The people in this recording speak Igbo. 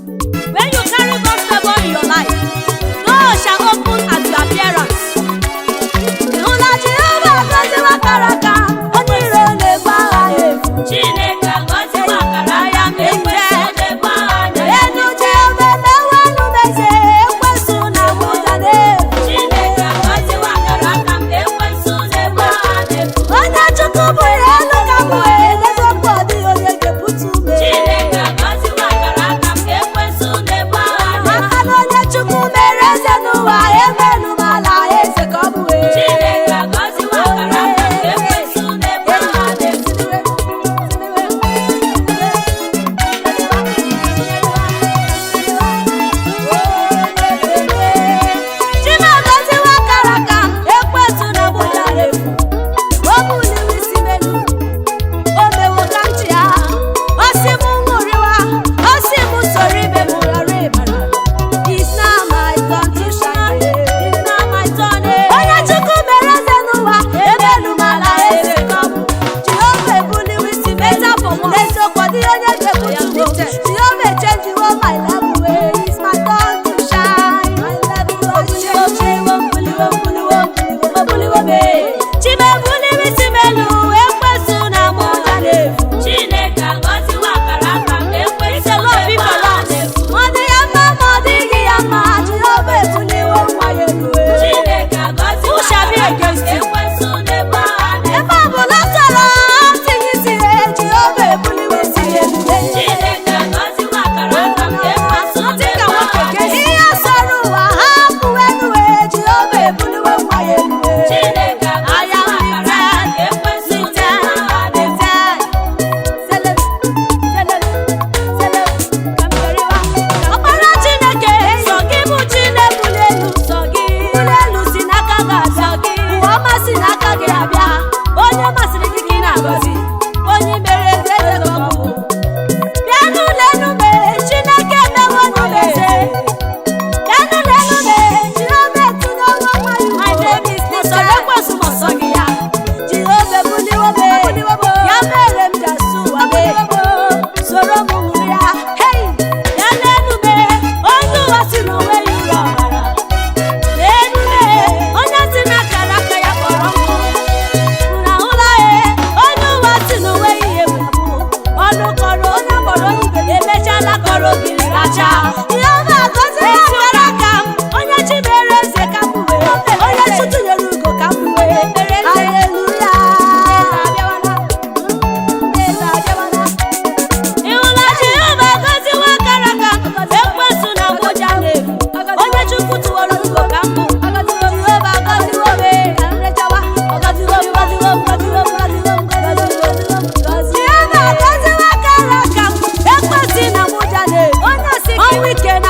When you carry God's favor in your life, doors shall open at your appearance. Ịhụla Jehova gọziwa akara aka, onye iro na-egbu agha n'efu. Chineke gọziwa akara aka m, ekwensu na-egbu agha n'efu. Enu Jehova emewe enu meze, ekwensu na-egbu ụja n'efu. Chineke gọziwa akara aka m, ekwensu na-egbu agha n'efu. Onye Chukwu bụrụ elu ka m bụ eziokwu, ọ dịghị onye ga-ebutu ume. Chineke gọziwa akara aka m, ekwensu na-egbu agha n'efu. Maka na onye Chukwu mere eze n'ụwa, emelu m ala eze ka ọ bụ Chineke gọziwa akara aka m, ekwensu na-egbu agha n'efu. Chimagoziwa akara aka m, ekwensu na-egbu ụja n'efu. O buliwo isi m elu, o mewo ka m chịa. O si m ṅụrịwa, o si m soro ibe m ghara ịbara. It's now my turn to shine. It's now my turn. Onye Chukwu mere eze n'ụwa, emelu m ala eze ka ọ bụ. Jehova ebuliwo isi m elu, n'eziokwu ọ dịghị onye ga-ebutu m. Jehova echenjiwo my level. It's my turn to shine. Chimebuliwo isi m elu, ekwensu na-egbu ụja n'efu. Chineke gọziwa akara aka m, ekwensu na-egbu agha n'efu. Ọ dị ya mma ma ọ dịghị ya mma, Jehova ebuliwo nwa ya elu. Chineke gọziwa Who shall be akara aka m, against you? ekwensu na-egbu agha n'efu. Ebe ọ bụla chọrọ tinye isi ya, Jehova ebuliwo isi ya elu. Chineke gọziwa akara aka m, ekwensu na-egbu agha n'efu. Ihe sọrọ ụwa ha pụwenuwe, Jehova ebuliwo nwa ya elu. Chineke gọziwa akara aka m, ekwensu na-egbu agha n'efu. Ọkpara Chineke, sọ gị bụ chi na-ebuli elu, sọ gị buli elu si n'aka gị abịa, ụwa ọma si n'aka gị abịa. Onye masịrị gị ka ị na-agọzi, onye mere eze eze ka ọ bụ. Bịanụ lenu me, Chineke emewo unu eze. Bịanụ lenu me, Jehova etinyewo nwa ya ugwu. My name is Lisa. Sọrọ ekwensu ma ọsọ gị ya. Jehova ebuliwo me, ya mere m ji asụ ụwa me. Soro m ṅụrịa, hey! Ya lenu me, onye ụwa si n'onwe ya uru ọbara. Lenu me, onye si n'akara aka ya kpọrọ nkụ. Unu ahụla ya, onye ụwa si n'onwe ya ihe wepụ. Ọnụ kọrọ onye kpọrọ onye ibe ya, emechala kọrọ ogiri racha. Jehova agọziwo akara aka m, onye chi mere eze ka m bụ wee. Onye chi tụnyere ugo ka m bụ wee. Haleluya. Ịhụla Jehova agọziwo akara aka m, ekwensu na-egbu ụja n'efu. Onye Chukwu tụwara ugo ka m bụ. Jehova agọziwo m, ka m rechawa. Ọgọziwo m, gọziwo m, gọziwo m, gọziwo m, gọziwo m, Jehova agọziwo akara aka m, ekwensu na-egbu ụja n'efu. Ọnwụ ike na